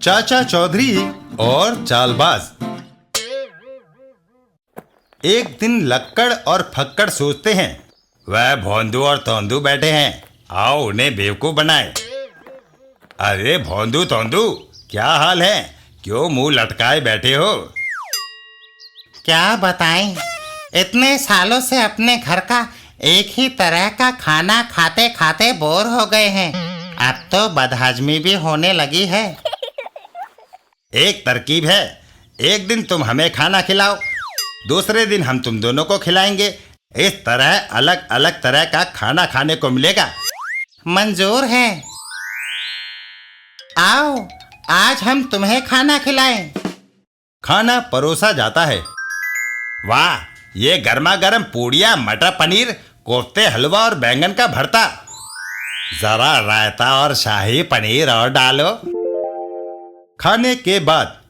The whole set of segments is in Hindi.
चाचा चौधरी और चालबाज। एक दिन लक्कड़ और फक्कड़ सोचते हैं, वह भोंदू और तोंदू बैठे हैं, आओ उन्हें बेवकूफ बनाए। अरे भोंदू तोंदू, क्या हाल है? क्यों मुंह लटकाए बैठे हो? क्या बताएं, इतने सालों से अपने घर का एक ही तरह का खाना खाते खाते बोर हो गए हैं। अब तो बदहजमी भी होने लगी है। एक तरकीब है, एक दिन तुम हमें खाना खिलाओ, दूसरे दिन हम तुम दोनों को खिलाएंगे। इस तरह अलग अलग तरह का खाना खाने को मिलेगा। मंजूर है। आओ आज हम तुम्हें खाना खिलाएं। खाना परोसा जाता है। वाह, ये गर्मा गर्म पूड़ियाँ, मटर पनीर, कोफ्ते, हलवा और बैंगन का भरता। जरा रायता और शाही पनीर और डालो। खाने के बाद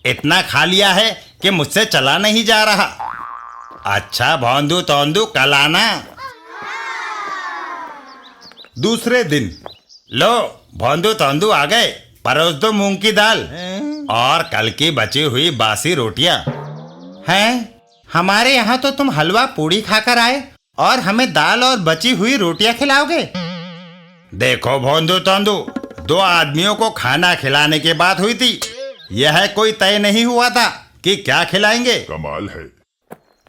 इतना खा लिया है कि मुझसे चला नहीं जा रहा। अच्छा भोंदू तोंदू, कल आना। दूसरे दिन, लो भोंदू तोंदू आ गए, परोस दो मूंग की दाल और कल की बची हुई बासी रोटियां। हैं? हमारे यहाँ तो तुम हलवा पूड़ी खाकर आए और हमें दाल और बची हुई रोटियां खिलाओगे? देखो भोंदू तोंदू, दो आदमियों को खाना खिलाने की बात हुई थी। यह कोई तय नहीं हुआ था कि क्या खिलाएंगे। कमाल है।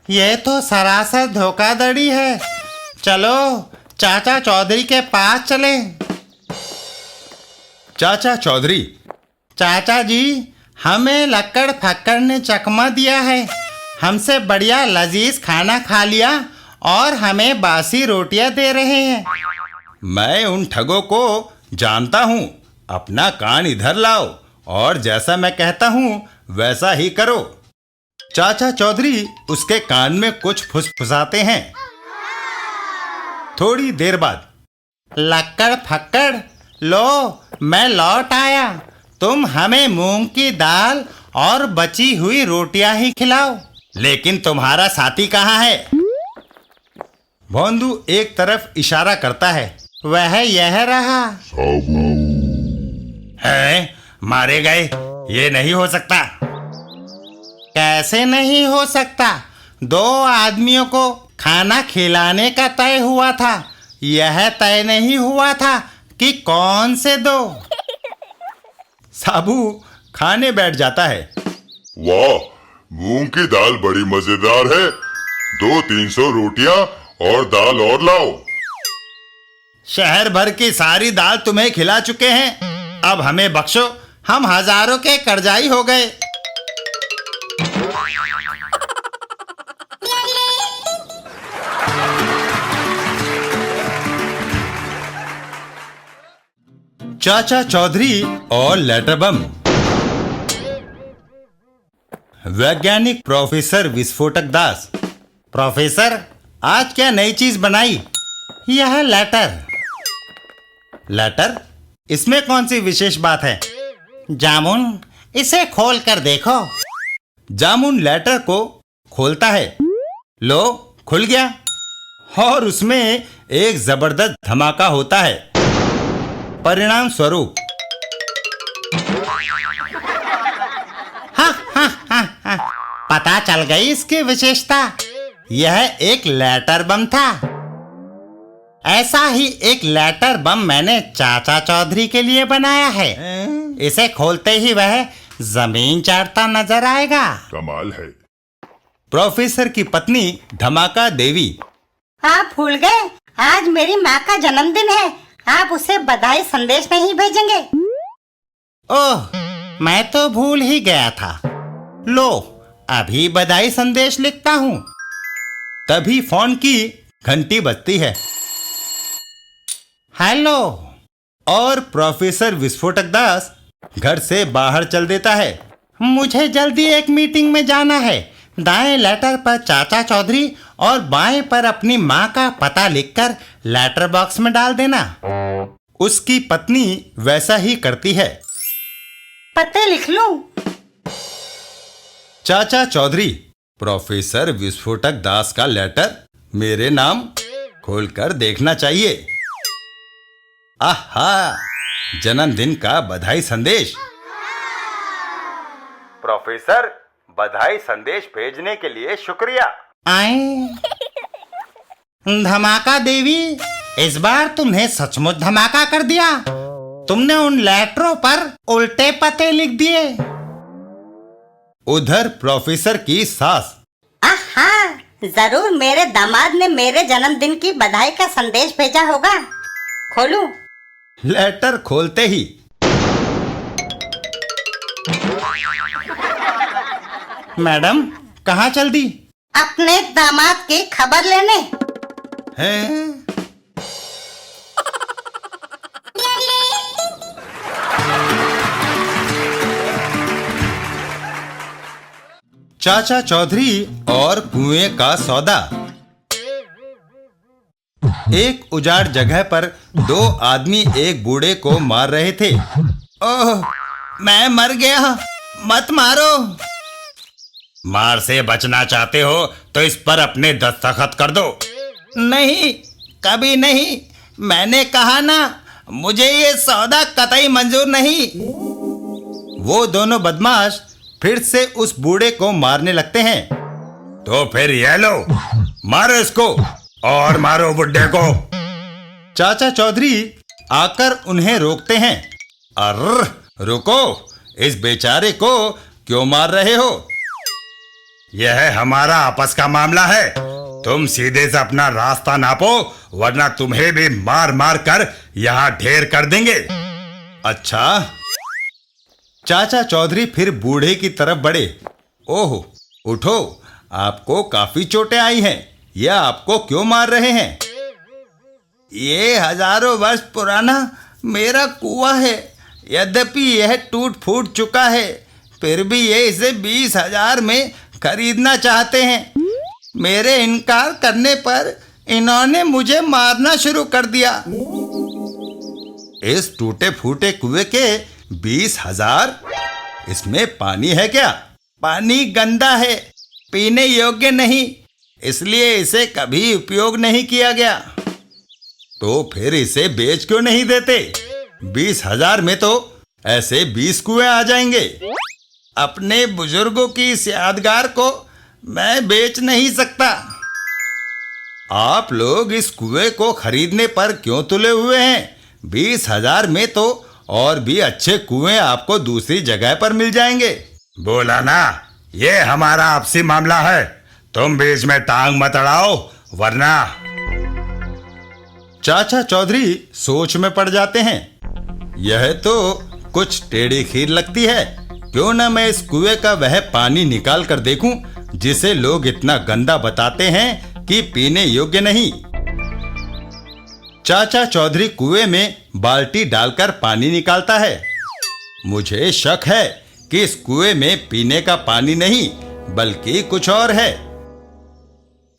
ये तो सरासर धोखाधड़ी है। चलो चाचा चौधरी के पास चले। चाचा चौधरी, चाचा जी, हमें लक्कड़ फक्कड़ ने चकमा दिया है। हमसे बढ़िया लजीज खाना खा लिया और हमें बासी रोटियां दे रहे हैं। मैं उन ठगों को जानता हूँ। अपना कान इधर लाओ और जैसा मैं कहता हूँ वैसा ही करो। चाचा चौधरी उसके कान में कुछ फुसफुसाते हैं। थोड़ी देर बाद, लक्कड़ फक्कड़, लो मैं लौट आया। तुम हमें मूंग की दाल और बची हुई रोटियां ही खिलाओ। लेकिन तुम्हारा साथी कहाँ है? भोंदू एक तरफ इशारा करता है। वह यह रहा। है? मारे गए? ये नहीं हो सकता। कैसे नहीं हो सकता? दो आदमियों को खाना खिलाने का तय हुआ था। यह तय नहीं हुआ था कि कौन से दो। साबू खाने बैठ जाता है। वाह, मूंग की दाल बड़ी मजेदार है। 200-300 रोटियां और दाल और लाओ। शहर भर की सारी दाल तुम्हें खिला चुके हैं, अब हमें बख्शो, हम हजारों के कर्जाई हो गए। चाचा चौधरी और लेटर बम। वैज्ञानिक प्रोफेसर विस्फोटक दास। प्रोफेसर, आज क्या नई चीज बनाई? यह लेटर। लेटर? इसमें कौन सी विशेष बात है? जामुन, इसे खोल कर देखो। जामुन लेटर को खोलता है। लो, खुल गया और उसमें एक जबरदस्त धमाका होता है। परिणाम स्वरूप पता चल गई इसकी विशेषता। यह एक लेटर बम था। ऐसा ही एक लेटर बम मैंने चाचा चौधरी के लिए बनाया है। इसे खोलते ही वह जमीन चाटता नजर आएगा। कमाल है। प्रोफेसर की पत्नी धमाका देवी। आप भूल गए, आज मेरी माँ का जन्मदिन है। आप उसे बधाई संदेश नहीं भेजेंगे? ओह, मैं तो भूल ही गया था। लो, अभी बधाई संदेश लिखता हूँ। तभी फोन की घंटी बजती है। हेलो। और प्रोफेसर विस्फोटक दास घर से बाहर चल देता है। मुझे जल्दी एक मीटिंग में जाना है। दाएं लेटर पर चाचा चौधरी और बाएं पर अपनी माँ का पता लिखकर लेटर बॉक्स में डाल देना। उसकी पत्नी वैसा ही करती है। पते लिख लूं? चाचा चौधरी, प्रोफेसर विस्फोटक दास का लेटर मेरे नाम, खोलकर देखना चाहिए। आहा, जन्मदिन का बधाई संदेश। प्रोफेसर, बधाई संदेश भेजने के लिए शुक्रिया। आए धमाका देवी, इस बार तुमने सचमुच धमाका कर दिया। तुमने उन लेटरों पर उल्टे पते लिख दिए। उधर प्रोफेसर की सास, आहा, जरूर मेरे दामाद ने मेरे जन्मदिन की बधाई का संदेश भेजा होगा। खोलूं? लेटर खोलते ही मैडम, कहाँ चल दी? अपने दामाद की खबर लेने। हैं? चाचा चौधरी और कुएं का सौदा। एक उजाड़ जगह पर दो आदमी एक बूढ़े को मार रहे थे। ओह, मैं मर गया, मत मारो। मार से बचना चाहते हो तो इस पर अपने दस्तखत कर दो। नहीं, कभी नहीं। मैंने कहा ना, मुझे ये सौदा कतई मंजूर नहीं। वो दोनों बदमाश फिर से उस बूढ़े को मारने लगते हैं। तो फिर ये लो, मारो इसको और मारो बुड्ढे को। चाचा चौधरी आकर उन्हें रोकते हैं। अर्र, रुको, इस बेचारे को क्यों मार रहे हो? यह हमारा आपस का मामला है। तुम सीधे से अपना रास्ता नापो, वरना तुम्हें भी मार मार कर यहाँ ढेर कर देंगे। अच्छा। चाचा चौधरी फिर बूढ़े की तरफ बढ़े। ओह, उठो, आपको काफी चोटें आई हैं। यह आपको क्यों मार रहे हैं? ये हजारों वर्ष पुराना मेरा कुआं है। यद्यपि यह टूट फूट चुका है, फिर भी ये इसे 20,000 में खरीदना चाहते हैं। मेरे इनकार करने पर इन्होंने मुझे मारना शुरू कर दिया। इस टूटे फूटे कुएं के 20,000? इसमें पानी है क्या? पानी गंदा है, पीने योग्य नहीं, इसलिए इसे कभी उपयोग नहीं किया गया। तो फिर इसे बेच क्यों नहीं देते? 20,000 में तो ऐसे 20 कुएं आ जाएंगे। अपने बुजुर्गों की इस यादगार को मैं बेच नहीं सकता। आप लोग इस कुएं को खरीदने पर क्यों तुले हुए हैं? 20,000 में तो और भी अच्छे कुएं आपको दूसरी जगह पर मिल जाएंगे। बोला ना, ये हमारा आपसी मामला है। तुम बीच में टांग मत अड़ाओ, वरना। चाचा चौधरी सोच में पड़ जाते हैं। यह तो कुछ टेढ़ी खीर लगती है। क्यों ना मैं इस कुएं का वह पानी निकाल कर देखूं जिसे लोग इतना गंदा बताते हैं कि पीने योग्य नहीं। चाचा चौधरी कुएं में बाल्टी डालकर पानी निकालता है। मुझे शक है कि इस कुएं में पीने का पानी नहीं, बल्कि कुछ और है।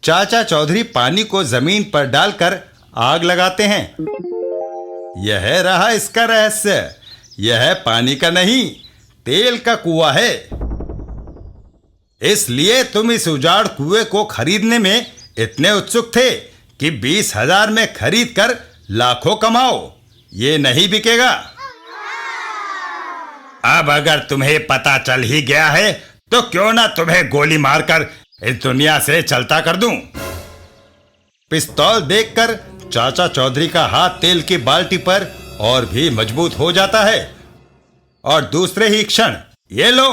चाचा चौधरी पानी को जमीन पर डालकर आग लगाते हैं। यह रहा इसका रहस्य। यह पानी का नहीं, तेल का कुआं है। इसलिए तुम इस उजाड़ कुएं को खरीदने में इतने उत्सुक थे कि 20,000 में खरीद कर लाखों कमाओ। ये नहीं बिकेगा। अब अगर तुम्हें पता चल ही गया है तो क्यों ना तुम्हें गोली मारकर इस दुनिया से चलता कर दूं। पिस्तौल देखकर चाचा चौधरी का हाथ तेल की बाल्टी पर और भी मजबूत हो जाता है और दूसरे ही क्षण ये लो।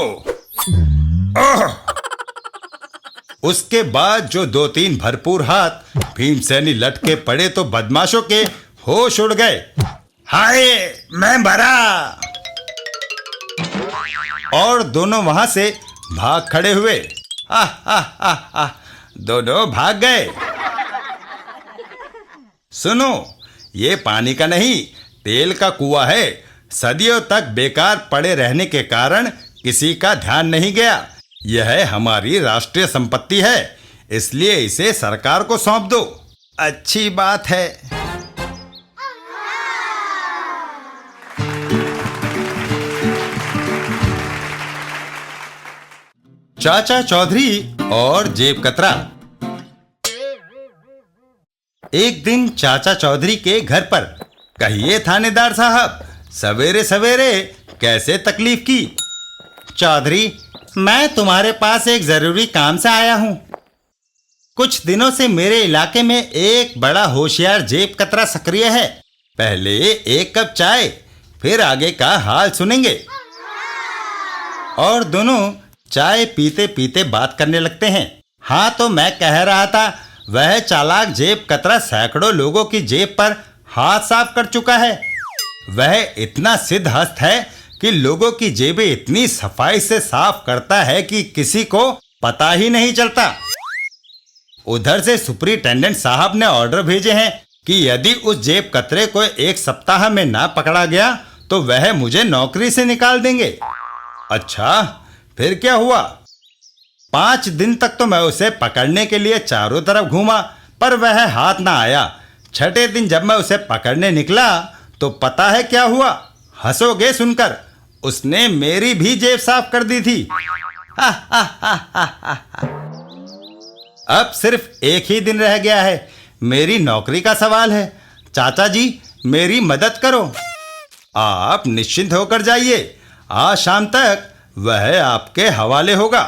ओह! उसके बाद जो 2-3 भरपूर हाथ भीमसेनी लटके पड़े तो बदमाशों के होश उड़ गए। हाय, मैं मरा। और दोनों वहां से भाग खड़े हुए। दोनों भाग गए। सुनो, ये पानी का नहीं, तेल का कुआं है। सदियों तक बेकार पड़े रहने के कारण किसी का ध्यान नहीं गया। यह हमारी राष्ट्रीय संपत्ति है, इसलिए इसे सरकार को सौंप दो। अच्छी बात है। चाचा चौधरी और जेब कतरा। एक दिन चाचा चौधरी के घर पर, कहिए थानेदार साहब, सवेरे सवेरे कैसे तकलीफ की? चौधरी, मैं तुम्हारे पास एक जरूरी काम से आया हूँ। कुछ दिनों से मेरे इलाके में एक बड़ा होशियार जेब कतरा सक्रिय है। पहले एक कप चाय, फिर आगे का हाल सुनेंगे। और दोनों चाय पीते पीते बात करने लगते हैं। हाँ, तो मैं कह रहा था, वह चालाक जेब कतरा सैकड़ों लोगों की जेब पर हाथ साफ कर चुका है। वह इतना सिद्धहस्त है कि लोगों की जेबें इतनी सफाई से साफ करता है कि किसी को पता ही नहीं चलता। उधर से सुपरिटेंडेंट साहब ने ऑर्डर भेजे हैं कि यदि उस जेब कतरे को एक सप्ताह में ना पकड़ा गया तो वह मुझे नौकरी से निकाल देंगे। अच्छा, फिर क्या हुआ? 5 दिन तक तो मैं उसे पकड़ने के लिए चारों तरफ घूमा, पर वह हाथ ना आया। 6ठे दिन जब मैं उसे पकड़ने निकला तो पता है क्या हुआ? हंसोगे सुनकर, उसने मेरी भी जेब साफ कर दी थी। अब सिर्फ एक ही दिन रह गया है, मेरी नौकरी का सवाल है। चाचा जी, मेरी मदद करो। आप निश्चिंत होकर जाइए, आज शाम तक वह आपके हवाले होगा।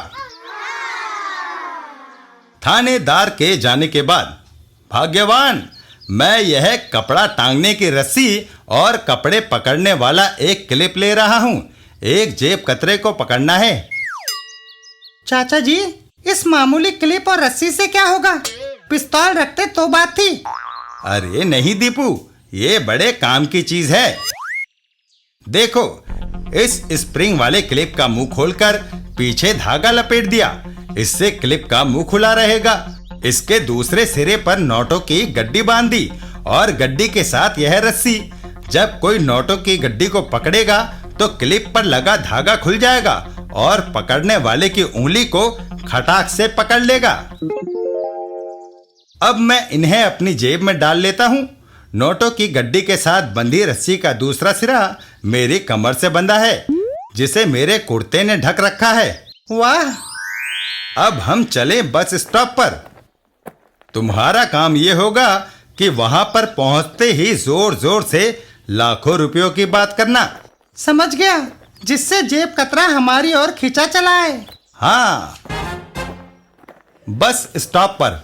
थानेदार के जाने के बाद, भाग्यवान, मैं यह कपड़ा टांगने की रस्सी और कपड़े पकड़ने वाला एक क्लिप ले रहा हूं। एक जेब कतरे को पकड़ना है। चाचा जी, इस मामूली क्लिप और रस्सी से क्या होगा? पिस्तौल रखते तो बात थी। अरे नहीं दीपू, ये बड़े काम की चीज है। देखो, इस स्प्रिंग वाले क्लिप का मुंह खोलकर पीछे धागा लपेट दिया। इससे क्लिप का मुंह खुला रहेगा। इसके दूसरे सिरे पर नोटों की गड्डी बांध दी और गड्डी के साथ यह रस्सी। जब कोई नोटों की गड्डी को पकड़ेगा तो क्लिप पर लगा धागा खुल जाएगा और पकड़ने वाले की उंगली को खटाक से पकड़ लेगा। अब मैं इन्हें अपनी जेब में डाल लेता हूँ। नोटों की गड्डी के साथ बंधी रस्सी का दूसरा सिरा मेरी कमर से बंधा है, जिसे मेरे कुर्ते ने ढक रखा है। वाह! अब हम चले बस स्टॉप पर। तुम्हारा काम यह होगा कि वहां पर पहुंचते ही जोर जोर से लाखों रुपयों की बात करना। समझ गया, जिससे जेब कतरा हमारी ओर खींचा चला है। हाँ, बस स्टॉप पर।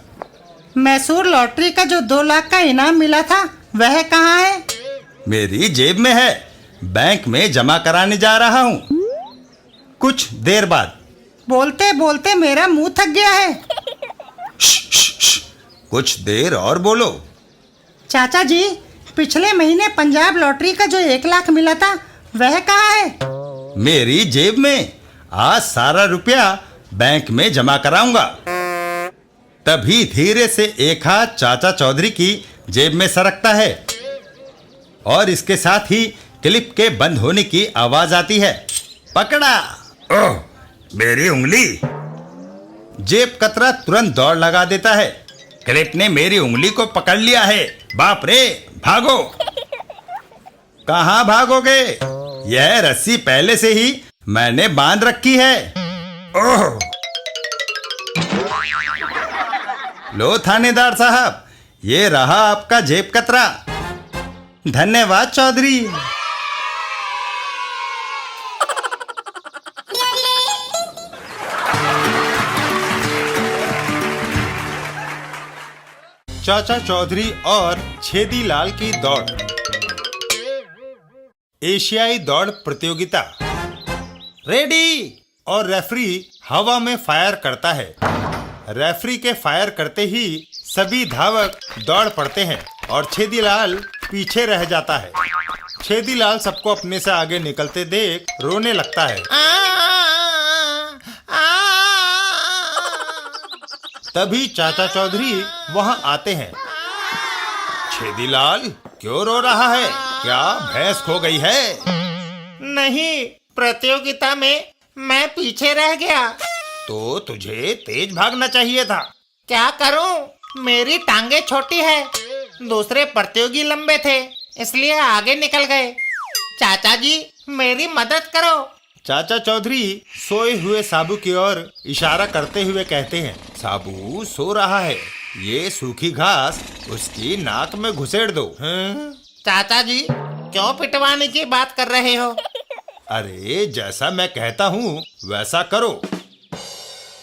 मैसूर लॉटरी का जो 2 लाख का इनाम मिला था, वह कहाँ है? मेरी जेब में है, बैंक में जमा कराने जा रहा हूँ। कुछ देर बाद। बोलते बोलते मेरा मुंह थक गया है। कुछ देर और बोलो। चाचा जी, पिछले महीने पंजाब लॉटरी का जो 1 लाख मिला था, वह कहाँ है? मेरी जेब में। आज सारा रुपया बैंक में जमा कराऊंगा। तभी धीरे से एक हाथ चाचा चौधरी की जेब में सरकता है और इसके साथ ही क्लिप के बंद होने की आवाज आती है। पकड़ा! ओह, मेरी उंगली! जेब कतरा तुरंत दौड़ लगा देता है। क्लिप ने मेरी उंगली को पकड़ लिया है। बाप रे, भागो! कहाँ भागोगे? यह रस्सी पहले से ही मैंने बांध रखी है। ओह! लो थानेदार साहब, ये रहा आपका जेब कतरा। धन्यवाद चौधरी। चाचा चौधरी और छेदीलाल की दौड़। एशियाई दौड़ प्रतियोगिता। रेडी! और रेफरी हवा में फायर करता है। रेफरी के फायर करते ही सभी धावक दौड़ पड़ते हैं और छेदीलाल पीछे रह जाता है। छेदीलाल सबको अपने से आगे निकलते देख रोने लगता है। तभी चाचा चौधरी वहां आते हैं। छेदीलाल, क्यों रो रहा है? क्या भैंस खो गई है? नहीं, प्रतियोगिता में मैं पीछे रह गया। तो तुझे तेज भागना चाहिए था। क्या करूं? मेरी टांगे छोटी है, दूसरे प्रतियोगी लंबे थे, इसलिए आगे निकल गए। चाचा जी, मेरी मदद करो। चाचा चौधरी सोए हुए साबू की ओर इशारा करते हुए कहते हैं। साबू सो रहा है, ये सूखी घास उसकी नाक में घुसेड़ दो। चाचा जी, क्यों पिटवाने की बात कर रहे हो? अरे, जैसा मैं कहता हूँ वैसा करो।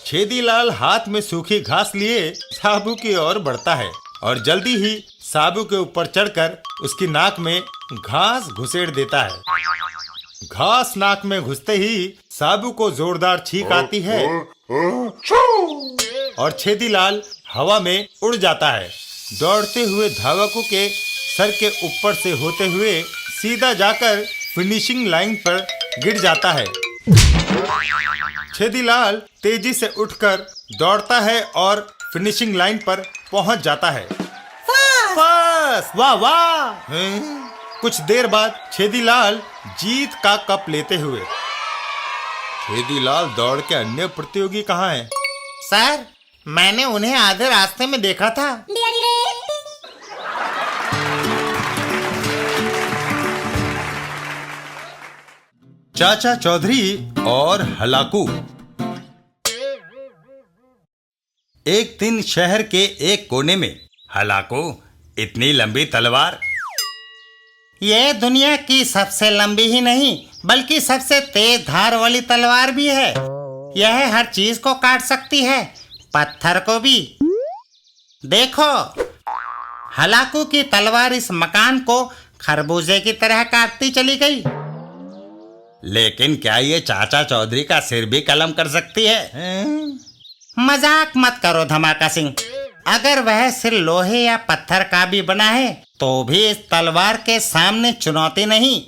छेदीलाल हाथ में सूखी घास लिए साबू की ओर बढ़ता है और जल्दी ही साबू के ऊपर चढ़कर उसकी नाक में घास घुसेड़ देता है। घास नाक में घुसते ही साबू को जोरदार छींक आती है और छेदीलाल हवा में उड़ जाता है। दौड़ते हुए धावकों के सर के ऊपर से होते हुए सीधा जाकर फिनिशिंग लाइन पर गिर जाता है। छेदीलाल तेजी से उठकर दौड़ता है और फिनिशिंग लाइन पर पहुंच जाता है। फर्स्ट! वाह वाह! कुछ देर बाद छेदीलाल जीत का कप लेते हुए। छेदीलाल दौड़ के अन्य प्रतियोगी कहाँ हैं? सर, मैंने उन्हें आधे रास्ते में देखा था। चाचा चौधरी और हलाकू। एक दिन शहर के एक कोने में हलाकू, इतनी लंबी तलवार। ये दुनिया की सबसे लंबी ही नहीं बल्कि सबसे तेज धार वाली तलवार भी है। यह हर चीज को काट सकती है, पत्थर को भी। देखो, हलाकू की तलवार इस मकान को खरबूजे की तरह काटती चली गई। लेकिन क्या ये चाचा चौधरी का सिर भी कलम कर सकती है? मजाक मत करो धमाका सिंह। अगर वह सिर लोहे या पत्थर का भी बना है तो भी इस तलवार के सामने चुनौती नहीं।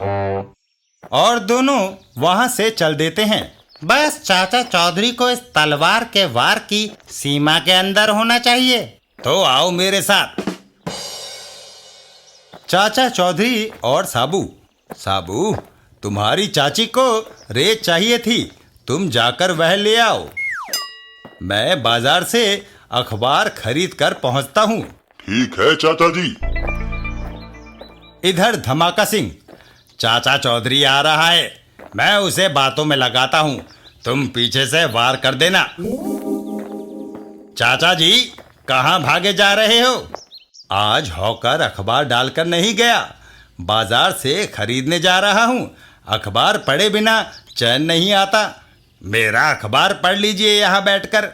और दोनों वहां से चल देते हैं। बस चाचा चौधरी को इस तलवार के वार की सीमा के अंदर होना चाहिए। तो आओ मेरे साथ। चाचा चौधरी और साबू। साबू, तुम्हारी चाची को रेत चाहिए थी, तुम जाकर वह ले आओ। मैं बाजार से अखबार खरीद कर पहुंचता हूँ। ठीक है चाचा जी। इधर धमाका सिंह। चाचा चौधरी आ रहा है, मैं उसे बातों में लगाता हूँ, तुम पीछे से वार कर देना। चाचा जी, कहाँ भागे जा रहे हो? आज हॉकर अखबार डालकर नहीं गया, बाजार से खरीदने जा रहा हूँ। अखबार पढ़े बिना चैन नहीं आता। मेरा अखबार पढ़ लीजिए यहाँ बैठकर।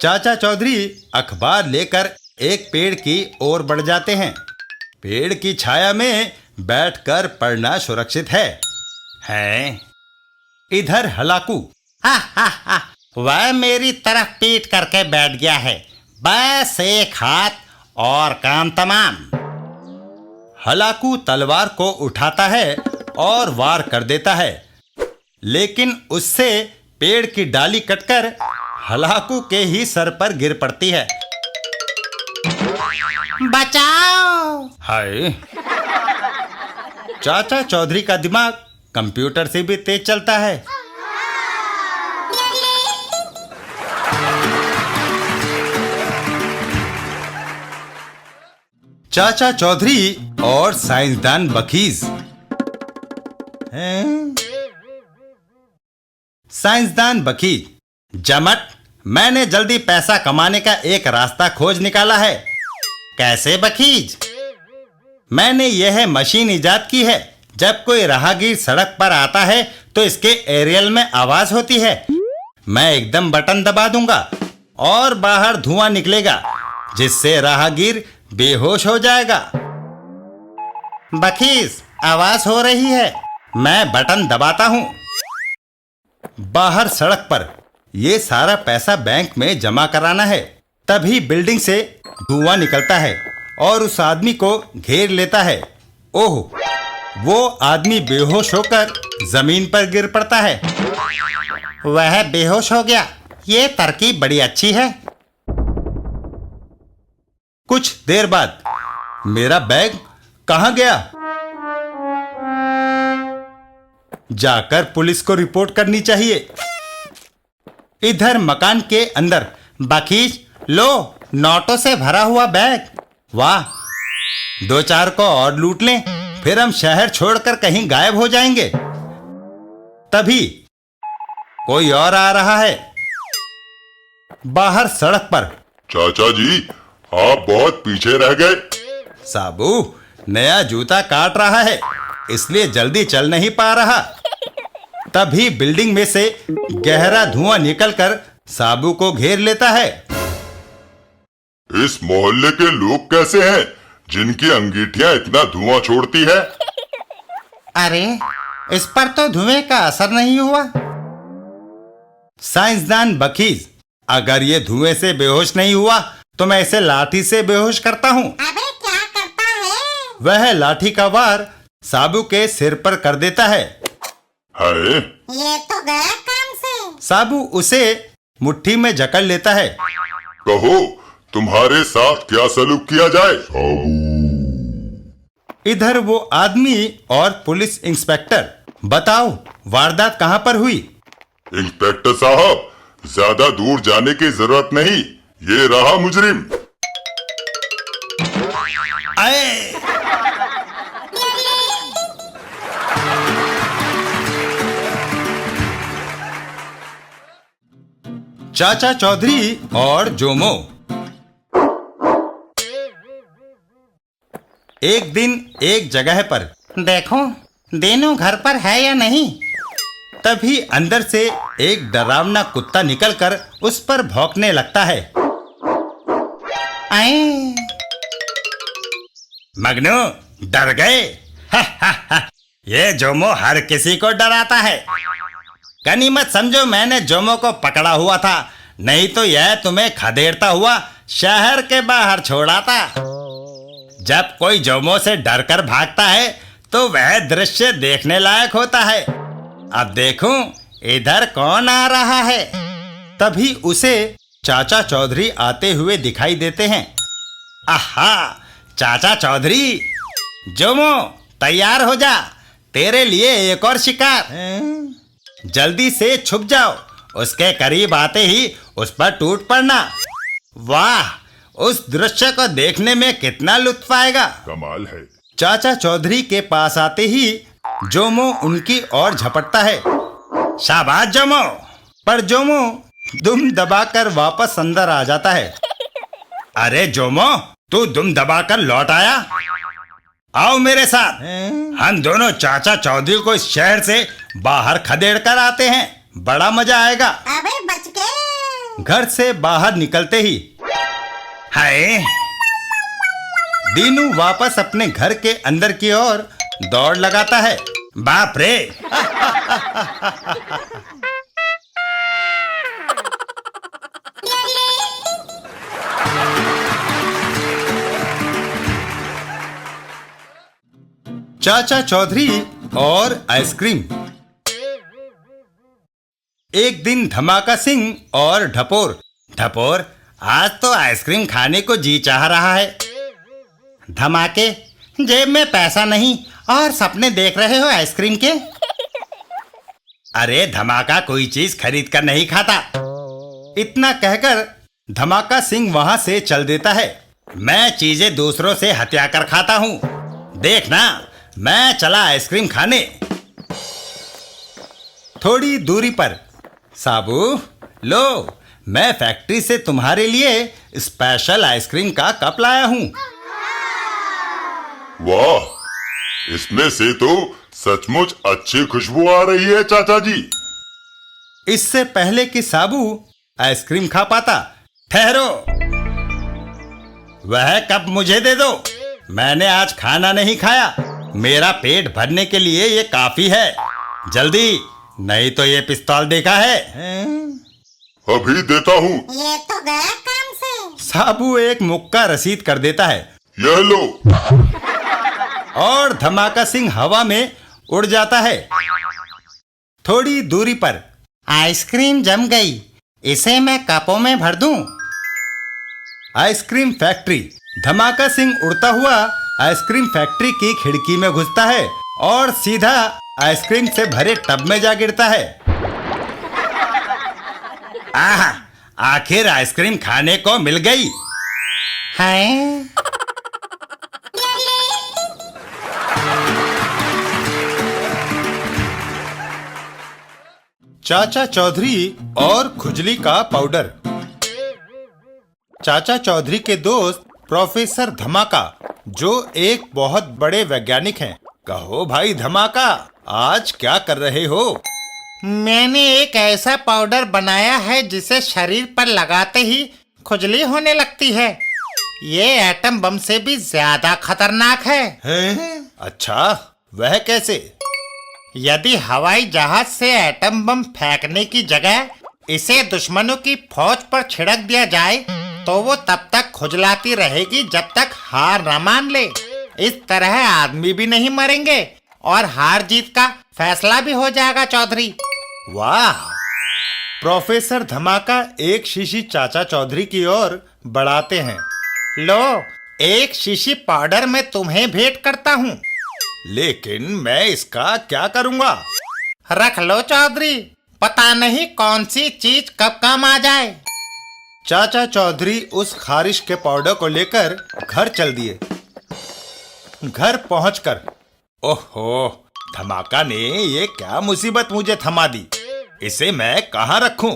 चाचा चौधरी अखबार लेकर एक पेड़ की ओर बढ़ जाते हैं। पेड़ की छाया में बैठकर पढ़ना सुरक्षित है? इधर हलाकू। हा, वह मेरी तरफ पीठ करके बैठ गया है। बस एक हाथ और काम तमाम। हलाकू तलवार को उठाता है और वार कर देता है, लेकिन उससे पेड़ की डाली कटकर हलाकू के ही सर पर गिर पड़ती है। बचाओ! हाय! चाचा चौधरी का दिमाग कंप्यूटर से भी तेज चलता है। चाचा चौधरी और साइंसदान बखीज। साइंसदान बखीज। जमट, मैंने जल्दी पैसा कमाने का एक रास्ता खोज निकाला है। कैसे बखीज? मैंने यह मशीन इजाद की है। जब कोई राहगीर सड़क पर आता है तो इसके एरियल में आवाज होती है। मैं एकदम बटन दबा दूंगा और बाहर धुआं निकलेगा, जिससे राहगीर बेहोश हो जाएगा। बखीज, आवाज हो रही है। मैं बटन दबाता हूं। बाहर सड़क पर ये सारा पैसा बैंक में जमा कराना है। तभी बिल्डिंग से धुआं निकलता है और उस आदमी को घेर लेता है। ओह, वो आदमी बेहोश होकर जमीन पर गिर पड़ता है। वह बेहोश हो गया। ये तरकीब बड़ी अच्छी है। कुछ देर बाद मेरा बैग कहाँ गया? जाकर पुलिस को रिपोर्ट करनी चाहिए। इधर मकान के अंदर। बखीज, लो, नोटों से भरा हुआ बैग। वाह, 2-4 को और लूट लें, फिर हम शहर छोड़कर कहीं गायब हो जाएंगे। तभी कोई और आ रहा है। बाहर सड़क पर। चाचा जी, आप बहुत पीछे रह गए। साबू, नया जूता काट रहा है, इसलिए जल्दी चल नहीं पा रहा। तभी बिल्डिंग में से गहरा धुआं निकलकर साबू को घेर लेता है। इस मोहल्ले के लोग कैसे हैं जिनकी अंगीठियां इतना धुआं छोड़ती है? अरे, इस पर तो धुएं का असर नहीं हुआ। साइंसदान बखीज, अगर ये धुएं से बेहोश नहीं हुआ तो मैं इसे लाठी से बेहोश करता हूँ। अबे क्या करता है? वह लाठी का वार साबू के सिर पर कर देता है। हाय, ये तो गया काम से। साबू उसे मुट्ठी में जकड़ लेता है। कहो तुम्हारे साथ क्या सलूक किया जाए? इधर वो आदमी और पुलिस इंस्पेक्टर, बताओ वारदात कहाँ पर हुई? इंस्पेक्टर साहब, ज्यादा दूर जाने की जरूरत नहीं, ये रहा मुजरिम। आए! चाचा चौधरी और जोमो। एक दिन एक जगह पर देखो, देनू घर पर है या नहीं। तभी अंदर से एक डरावना कुत्ता निकलकर उस पर भौंकने लगता है। आए, मगनू, डर गए? ये जोमो हर किसी को डराता है। गनीमत समझो मैंने जोमो को पकड़ा हुआ था, नहीं तो यह तुम्हें खदेड़ता हुआ शहर के बाहर छोड़ाता। जब कोई जोमो से डरकर भागता है तो वह दृश्य देखने लायक होता है। अब देखूं इधर कौन आ रहा है। तभी उसे चाचा चौधरी आते हुए दिखाई देते हैं। आहा, चाचा चौधरी, जोमो तैयार हो जा, तेरे लिए एक और शिकार। जल्दी से छुप जाओ, उसके करीब आते ही उस पर टूट पड़ना। वाह, उस दृश्य को देखने में कितना लुत्फ आएगा। कमाल है। चाचा चौधरी के पास आते ही जोमो उनकी ओर झपटता है। शाबाश जोमो। पर जोमो दुम दबाकर वापस अंदर आ जाता है। अरे जोमो, तू दुम दबाकर लौट आया? आओ मेरे साथ, हम दोनों चाचा चौधरी को इस शहर से बाहर खदेड़ कर आते हैं, बड़ा मजा आएगा। अबे बच गए। घर से बाहर निकलते ही हाय, दीनू वापस अपने घर के अंदर की ओर दौड़ लगाता है। बाप रे! चाचा चौधरी और आइसक्रीम। एक दिन धमाका सिंह और ढपोर। ढपोर, आज तो आइसक्रीम खाने को जी चाह रहा है। धमाके, जेब में पैसा नहीं और सपने देख रहे हो आइसक्रीम के। अरे धमाका कोई चीज खरीद कर नहीं खाता। इतना कहकर धमाका सिंह वहां से चल देता है। मैं चीजें दूसरों से हत्या कर खाता हूँ, देखना, मैं चला आइसक्रीम खाने। थोड़ी दूरी पर, साबू लो, मैं फैक्ट्री से तुम्हारे लिए स्पेशल आइसक्रीम का कप लाया हूँ। वाह, इसमें से तो सचमुच अच्छी खुशबू आ रही है चाचा जी। इससे पहले कि साबू आइसक्रीम खा पाता, ठहरो, वह कप मुझे दे दो। मैंने आज खाना नहीं खाया, मेरा पेट भरने के लिए ये काफी है। जल्दी, नहीं तो ये पिस्तौल देखा है। अभी देता हूँ। ये तो गया काम से। साबू एक मुक्का रसीद कर देता है। यह लो। और धमाका सिंह हवा में उड़ जाता है। थोड़ी दूरी पर, आइसक्रीम जम गई, इसे मैं कपों में भर दूं। Ice cream factory. धमाका सिंह उड़ता हुआ आइसक्रीम फैक्ट्री की खिड़की में घुसता है और सीधा आइसक्रीम से भरे टब में जा गिरता है। आह, आखिर आइसक्रीम खाने को मिल गई। हाय, चाचा चौधरी और खुजली का पाउडर। चाचा चौधरी के दोस्त प्रोफेसर धमाका, जो एक बहुत बड़े वैज्ञानिक हैं। कहो भाई धमाका, आज क्या कर रहे हो? मैंने एक ऐसा पाउडर बनाया है जिसे शरीर पर लगाते ही खुजली होने लगती है। ये एटम बम से भी ज्यादा खतरनाक है। हैं? अच्छा, वह कैसे? यदि हवाई जहाज से एटम बम फेंकने की जगह इसे दुश्मनों की फौज पर छिड़क दिया जाए तो वो तब तक खुजलाती रहेगी जब तक हार न मान ले। इस तरह आदमी भी नहीं मरेंगे और हार जीत का फैसला भी हो जाएगा चौधरी। वाह! प्रोफेसर धमाका एक शीशी चाचा चौधरी की ओर बढ़ाते हैं। लो, एक शीशी पाउडर मैं तुम्हें भेंट करता हूँ। लेकिन मैं इसका क्या करूँगा? रख लो चौधरी, पता नहीं कौन सी चीज कब काम आ जाए। चाचा चौधरी उस खारिश के पाउडर को लेकर घर चल दिए। घर पहुंचकर ओहो, धमाका ने ये क्या मुसीबत मुझे थमा दी, इसे मैं कहाँ रखूं?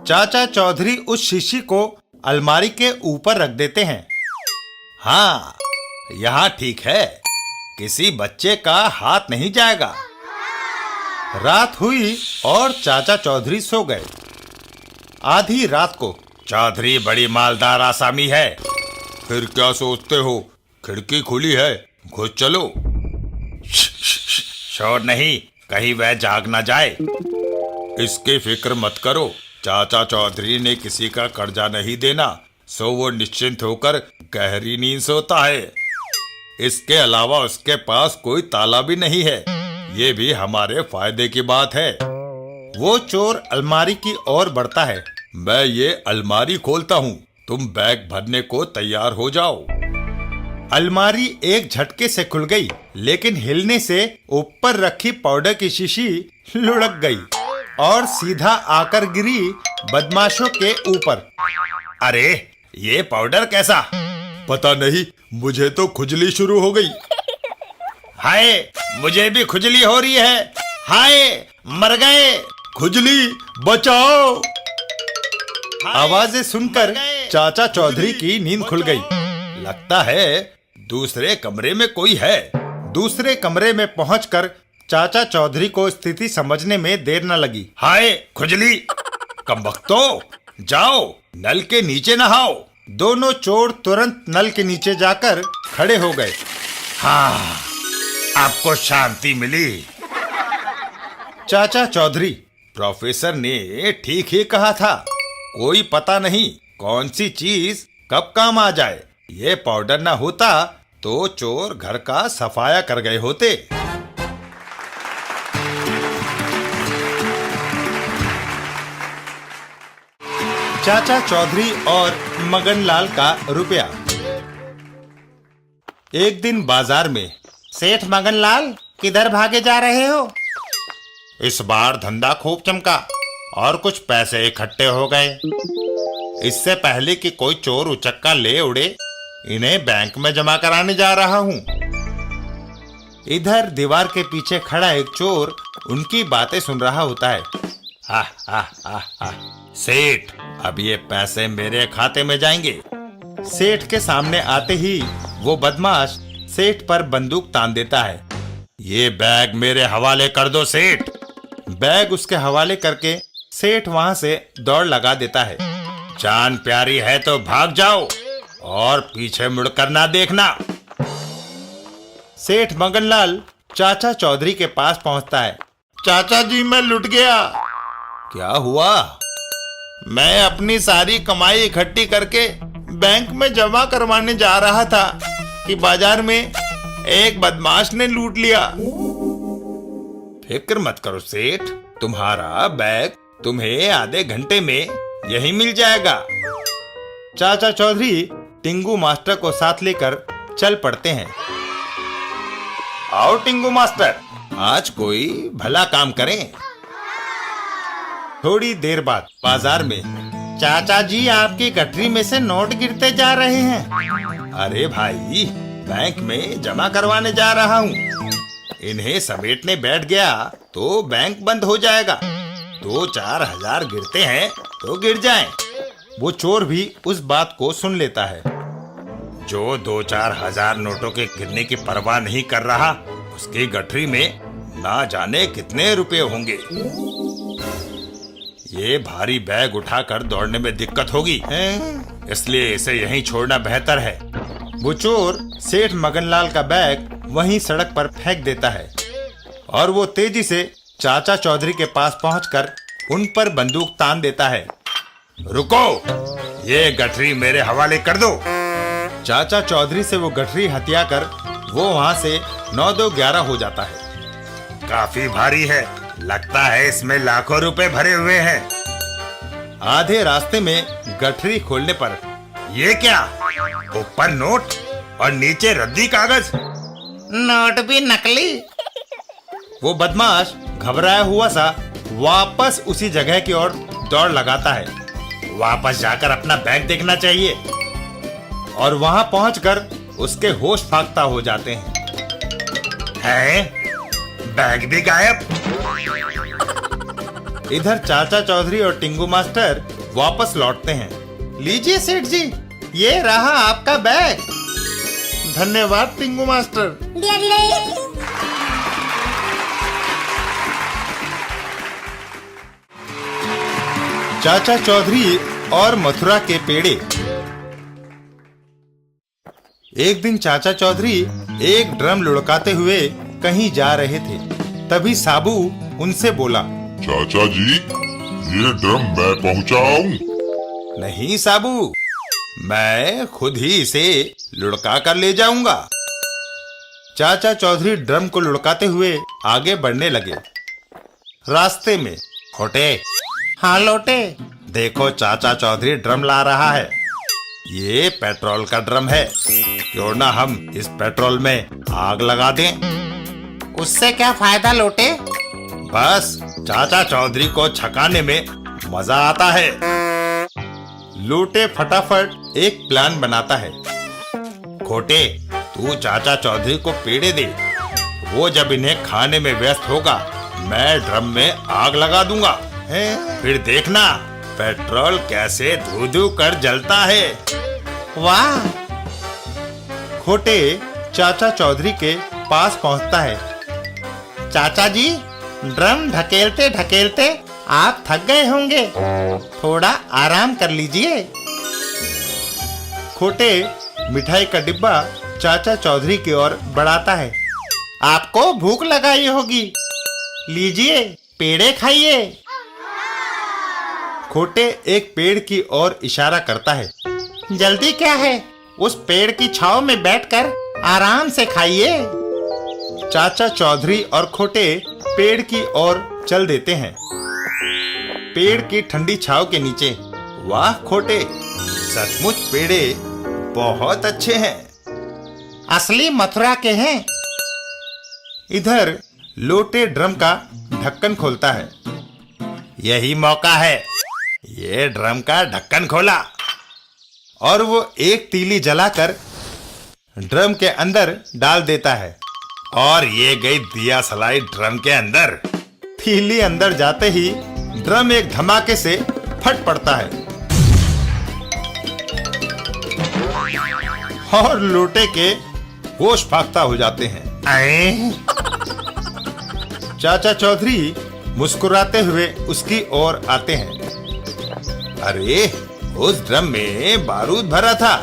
चाचा चौधरी उस शीशी को अलमारी के ऊपर रख देते हैं। हाँ, यहाँ ठीक है, किसी बच्चे का हाथ नहीं जाएगा। रात हुई और चाचा चौधरी सो गए। आधी रात को चौधरी बड़ी मालदार आसामी है। फिर क्या सोचते हो, खिड़की खुली है, घुस चलो। शोर नहीं, कहीं वह जाग ना जाए। इसकी फिक्र मत करो, चाचा चौधरी ने किसी का कर्जा नहीं देना, सो वो निश्चिंत होकर गहरी नींद सोता है। इसके अलावा उसके पास कोई ताला भी नहीं है, ये भी हमारे फायदे की बात है। वो चोर अलमारी की ओर बढ़ता है। मैं ये अलमारी खोलता हूँ, तुम बैग भरने को तैयार हो जाओ। अलमारी एक झटके से खुल गई, लेकिन हिलने से ऊपर रखी पाउडर की शीशी लुढ़क गई और सीधा आकर गिरी बदमाशों के ऊपर। अरे, ये पाउडर कैसा? पता नहीं, मुझे तो खुजली शुरू हो गई। हाय, मुझे भी खुजली हो रही है। हाय, मर गए। खुजली, बचाओ। आवाजें सुनकर चाचा चौधरी की नींद खुल गई। लगता है दूसरे कमरे में कोई है। दूसरे कमरे में पहुंचकर चाचा चौधरी को स्थिति समझने में देर न लगी। हाय, खुजली, कमबख्तो, जाओ नल के नीचे नहाओ। दोनों चोर तुरंत नल के नीचे जाकर खड़े हो गए। हाँ, आपको शांति मिली। चाचा चौधरी, प्रोफेसर ने ठीक ही कहा था, कोई पता नहीं कौन सी चीज कब काम आ जाए। ये पाउडर ना होता तो चोर घर का सफाया कर गए होते। चाचा चौधरी और मगनलाल का रुपया। एक दिन बाजार में। सेठ मगनलाल, किधर भागे जा रहे हो? इस बार धंधा खूब चमका और कुछ पैसे इकट्ठे हो गए। इससे पहले कि कोई चोर उचक्का ले उड़े, इन्हें बैंक में जमा कराने जा रहा हूँ। इधर दीवार के पीछे खड़ा एक चोर उनकी बातें सुन रहा होता है। हा हा हा हा, सेठ, अब ये पैसे मेरे खाते में जाएंगे। सेठ के सामने आते ही वो बदमाश सेठ पर बंदूक तान देता है। ये बैग मेरे हवाले कर दो सेठ। बैग उसके हवाले करके सेठ वहां से दौड़ लगा देता है। जान प्यारी है तो भाग जाओ और पीछे मुड़कर ना देखना। सेठ मगनलाल चाचा चौधरी के पास पहुंचता है। चाचा जी, मैं लुट गया। क्या हुआ? मैं अपनी सारी कमाई इकट्ठी करके बैंक में जमा करवाने जा रहा था कि बाजार में एक बदमाश ने लूट लिया। फिक्र मत करो सेठ, तुम्हारा बैग तुम्हें आधे घंटे में यही मिल जाएगा। चाचा चौधरी टिंगू मास्टर को साथ लेकर चल पड़ते हैं। आओ टिंगू मास्टर, आज कोई भला काम करें। थोड़ी देर बाद बाजार में। चाचा जी, आपकी गठरी में से नोट गिरते जा रहे हैं। अरे भाई, बैंक में जमा करवाने जा रहा हूँ। इन्हें समेटने बैठ गया तो बैंक बंद हो जाएगा। 2-4 हजार गिरते हैं तो गिर जाएं। वो चोर भी उस बात को सुन लेता है। जो 2-4 हजार नोटों के गिरने की परवाह नहीं कर रहा, उसकी गठरी में ना जाने कितने रुपए होंगे। ये भारी बैग उठाकर दौड़ने में दिक्कत होगी, इसलिए इसे यहीं छोड़ना बेहतर है। वो चोर सेठ मगनलाल का बैग वहीं सड़क पर फेंक देता है और वो तेजी से चाचा चौधरी के पास पहुंचकर उन पर बंदूक तान देता है। रुको, ये गठरी मेरे हवाले कर दो। चाचा चौधरी से वो गठरी हथियाकर वो वहां से 9-2-11 हो जाता है। काफी भारी है, लगता है इसमें लाखों रुपए भरे हुए हैं। आधे रास्ते में गठरी खोलने पर ये क्या? ऊपर नोट और नीचे रद्दी कागज। नोट भी नकली। वो बदमाश घबराया हुआ सा वापस उसी जगह की ओर दौड़ लगाता है। वापस जाकर अपना बैग देखना चाहिए। और वहां पहुंचकर उसके होश फाख्ता हो जाते हैं। बैग भी गायब। इधर चाचा चौधरी और टिंगू मास्टर वापस लौटते हैं। लीजिए सेठ जी, ये रहा आपका बैग। धन्यवाद टिंगू मास्टर। चाचा चौधरी और मथुरा के पेड़े। एक दिन चाचा चौधरी एक ड्रम लुढ़काते हुए कहीं जा रहे थे। तभी साबू उनसे बोला, चाचा जी, ये ड्रम मैं पहुंचाऊं? नहीं साबू, मैं खुद ही इसे लुढ़का कर ले जाऊंगा। चाचा चौधरी ड्रम को लुढ़काते हुए आगे बढ़ने लगे। रास्ते में खोटे, हाँ लोटे, देखो चाचा चौधरी ड्रम ला रहा है। ये पेट्रोल का ड्रम है, क्यों ना हम इस पेट्रोल में आग लगा दें। उससे क्या फायदा लोटे? बस चाचा चौधरी को छकाने में मजा आता है। लोटे फटाफट एक प्लान बनाता है। खोटे, तू चाचा चौधरी को पेड़े दे, वो जब इन्हें खाने में व्यस्त होगा मैं ड्रम में आग लगा दूंगा। फिर देखना पेट्रोल कैसे धू धू कर जलता है। वाह! खोटे चाचा चौधरी के पास पहुंचता है। चाचा जी, ड्रम ढकेलते ढकेलते आप थक गए होंगे, थोड़ा आराम कर लीजिए। खोटे मिठाई का डिब्बा चाचा चौधरी की ओर बढ़ाता है। आपको भूख लगाई होगी, लीजिए पेड़े खाइए। खोटे एक पेड़ की ओर इशारा करता है। जल्दी क्या है, उस पेड़ की छांव में बैठकर आराम से खाइए। चाचा चौधरी और खोटे पेड़ की ओर चल देते हैं। पेड़ की ठंडी छांव के नीचे। वाह खोटे, सचमुच पेड़े बहुत अच्छे हैं, असली मथुरा के हैं। इधर लोटे ड्रम का ढक्कन खोलता है। यही मौका है, ये ड्रम का ढक्कन खोला और वो एक तीली जलाकर ड्रम के अंदर डाल देता है। और ये गई दिया सलाई ड्रम के अंदर। तीली अंदर जाते ही ड्रम एक धमाके से फट पड़ता है और लोटे के होश फाख्ता हो जाते हैं। चाचा चौधरी मुस्कुराते हुए उसकी ओर आते हैं। अरे, उस ड्रम में बारूद भरा था,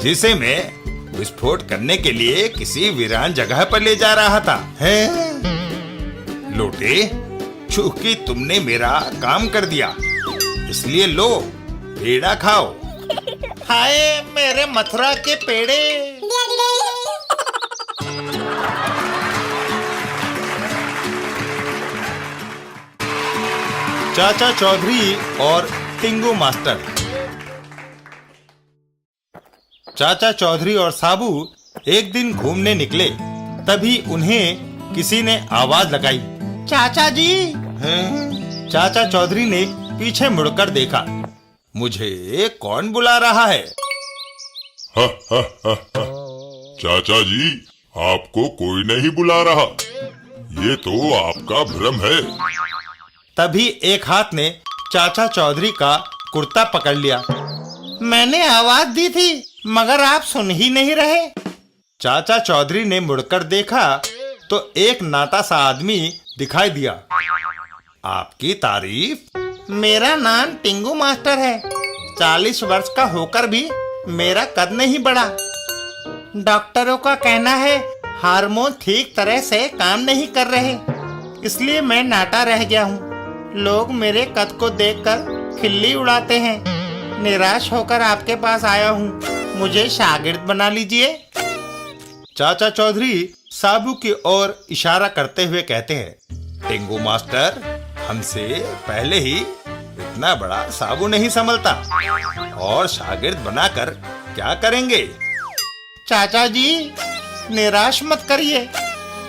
जिसे मैं विस्फोट करने के लिए किसी वीरान जगह पर ले जा रहा था। लोटे, चूंकि तुमने मेरा काम कर दिया, इसलिए लो पेड़ा खाओ। हाय मेरे मथुरा के पेड़े। चाचा चौधरी और टिंगू मास्टर। चाचा चौधरी और साबू एक दिन घूमने निकले। तभी उन्हें किसी ने आवाज लगाई, चाचा जी। चाचा चौधरी ने पीछे मुड़कर देखा। मुझे कौन बुला रहा है? चाचा जी, आपको कोई नहीं बुला रहा, ये तो आपका भ्रम है। तभी एक हाथ ने चाचा चौधरी का कुर्ता पकड़ लिया। मैंने आवाज दी थी मगर आप सुन ही नहीं रहे। चाचा चौधरी ने मुड़कर देखा तो एक नाटा सा आदमी दिखाई दिया। आपकी तारीफ? मेरा नाम टिंगू मास्टर है। 40 वर्ष का होकर भी मेरा कद नहीं बढ़ा। डॉक्टरों का कहना है हार्मोन ठीक तरह से काम नहीं कर रहे, इसलिए मैं नाटा रह गया हूँ। लोग मेरे कद को देखकर खिल्ली उड़ाते हैं। निराश होकर आपके पास आया हूँ, मुझे शागिर्द बना लीजिए। चाचा चौधरी साबू की ओर इशारा करते हुए कहते हैं, टिंगू मास्टर हमसे पहले ही इतना बड़ा साबू नहीं संभलता, और शागिर्द बनाकर क्या करेंगे? चाचा जी निराश मत करिए,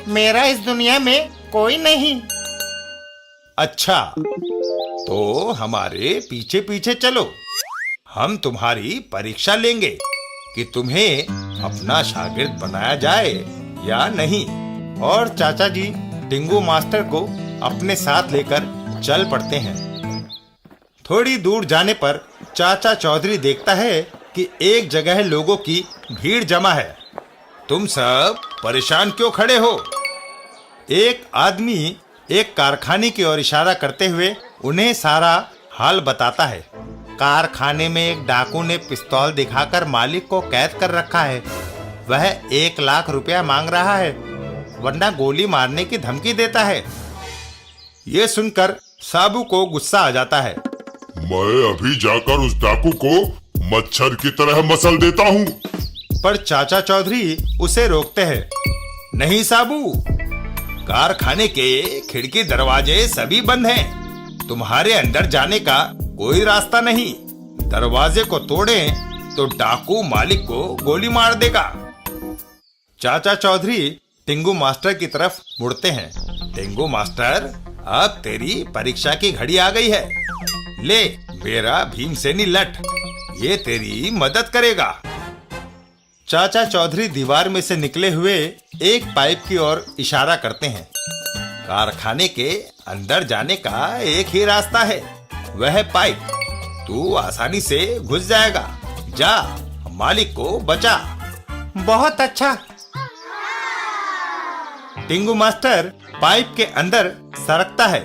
मेरा इस दुनिया में कोई नहीं। अच्छा, तो हमारे पीछे पीछे चलो, हम तुम्हारी परीक्षा लेंगे कि तुम्हें अपना शागिर्द बनाया जाए या नहीं। और चाचा जी टिंगू मास्टर को अपने साथ लेकर चल पड़ते हैं। थोड़ी दूर जाने पर चाचा चौधरी देखता है कि एक जगह लोगों की भीड़ जमा है। तुम सब परेशान क्यों खड़े हो? एक आदमी एक कारखाने की ओर इशारा करते हुए उन्हें सारा हाल बताता है। कारखाने में एक डाकू ने पिस्तौल दिखाकर मालिक को कैद कर रखा है। वह 1 लाख रुपया मांग रहा है, वरना गोली मारने की धमकी देता है। ये सुनकर साबू को गुस्सा आ जाता है। मैं अभी जाकर उस डाकू को मच्छर की तरह मसल देता हूँ। पर चाचा चौधरी उसे रोकते हैं। नहीं साबू, कारखाने के खिड़की दरवाजे सभी बंद हैं। तुम्हारे अंदर जाने का कोई रास्ता नहीं। दरवाजे को तोड़ें तो डाकू मालिक को गोली मार देगा। चाचा चौधरी टिंगू मास्टर की तरफ मुड़ते हैं। टिंगू मास्टर, अब तेरी परीक्षा की घड़ी आ गई है। ले मेरा भीमसेनी लठ, ये तेरी मदद करेगा। चाचा चौधरी दीवार में से निकले हुए एक पाइप की ओर इशारा करते हैं। कारखाने के अंदर जाने का एक ही रास्ता है, वह पाइप। तू आसानी से घुस जाएगा। जा, मालिक को बचा। बहुत अच्छा। टिंगू मास्टर पाइप के अंदर सरकता है।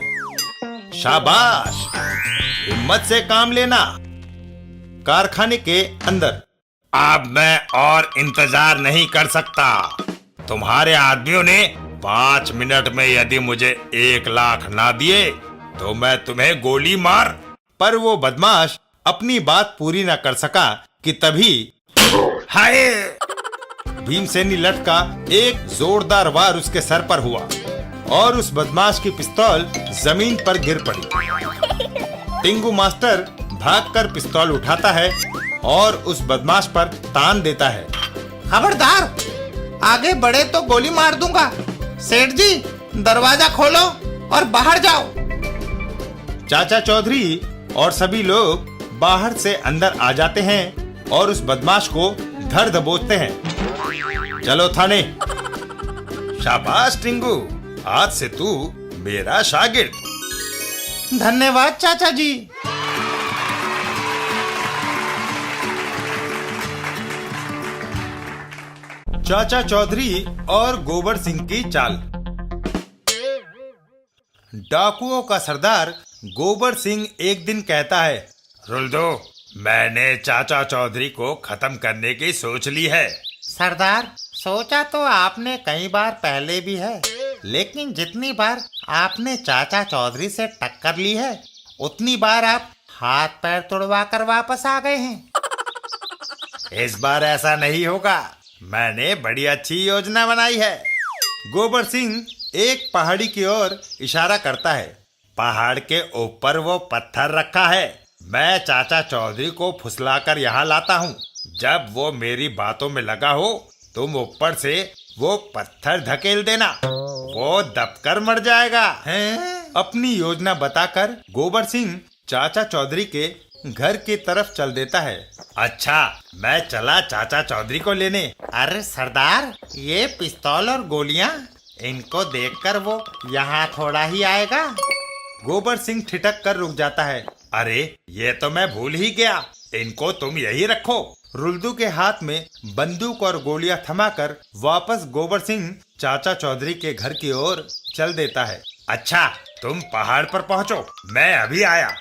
शाबाश, हिम्मत से काम लेना। कारखाने के अंदर। अब मैं और इंतजार नहीं कर सकता। तुम्हारे आदमियों ने 5 मिनट में यदि मुझे 1 लाख ना दिए तो मैं तुम्हें गोली मार। पर वो बदमाश अपनी बात पूरी ना कर सका कि तभी हाय, भीमसेनी लठ का एक जोरदार वार उसके सर पर हुआ और उस बदमाश की पिस्तौल जमीन पर गिर पड़ी। टिंगू मास्टर भागकर पिस्तौल उठाता है और उस बदमाश पर तान देता है। खबरदार, आगे बढ़े तो गोली मार दूंगा। सेठ जी, दरवाजा खोलो और बाहर जाओ। चाचा चौधरी और सभी लोग बाहर से अंदर आ जाते हैं और उस बदमाश को धर दबोचते हैं। चलो थाने। शाबाश टिंगू, आज से तू मेरा शागिर्द। धन्यवाद चाचा जी। चाचा चौधरी और गोबर सिंह की चाल। डाकुओं का सरदार गोबर सिंह एक दिन कहता है, रुल्दो, मैंने चाचा चौधरी को खत्म करने की सोच ली है। सरदार, सोचा तो आपने कई बार पहले भी है, लेकिन जितनी बार आपने चाचा चौधरी से टक्कर ली है उतनी बार आप हाथ पैर तुड़वा कर वापस आ गए हैं। इस बार ऐसा नहीं होगा, मैंने बड़ी अच्छी योजना बनाई है। गोबर सिंह एक पहाड़ी की ओर इशारा करता है। पहाड़ के ऊपर वो पत्थर रखा है। मैं चाचा चौधरी को फुसलाकर यहाँ लाता हूँ। जब वो मेरी बातों में लगा हो तुम ऊपर से वो पत्थर धकेल देना, वो दबकर मर जाएगा। अपनी योजना बताकर गोबर सिंह चाचा चौधरी के घर की तरफ चल देता है। अच्छा, मैं चला चाचा चौधरी को लेने। अरे सरदार, ये पिस्तौल और गोलियां, इनको देखकर वो यहाँ थोड़ा ही आएगा। गोबर सिंह ठिठक कर रुक जाता है। अरे ये तो मैं भूल ही गया, इनको तुम यही रखो। रुल्दू के हाथ में बंदूक और गोलियां थमाकर वापस गोबर सिंह चाचा चौधरी के घर की ओर चल देता है। अच्छा, तुम पहाड़ पर पहुंचो, मैं अभी आया।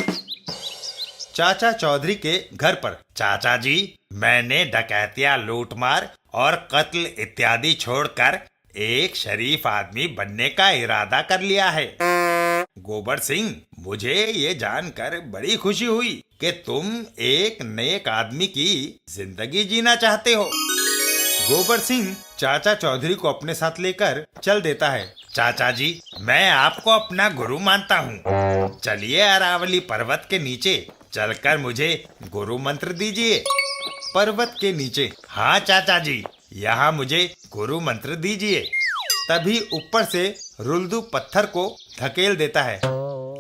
चाचा चौधरी के घर पर। चाचा जी, मैंने डकैतियां, लूटमार और कत्ल इत्यादि छोड़कर एक शरीफ आदमी बनने का इरादा कर लिया है। गोबर सिंह, मुझे ये जानकर बड़ी खुशी हुई कि तुम एक नेक आदमी की जिंदगी जीना चाहते हो। गोबर सिंह चाचा चौधरी को अपने साथ लेकर चल देता है। चाचा जी, मैं आपको अपना गुरु मानता हूँ। चलिए अरावली पर्वत के नीचे चलकर मुझे गुरु मंत्र दीजिए। पर्वत के नीचे? हाँ चाचा जी, यहाँ मुझे गुरु मंत्र दीजिए। तभी ऊपर से रुल्दू पत्थर को धकेल देता है।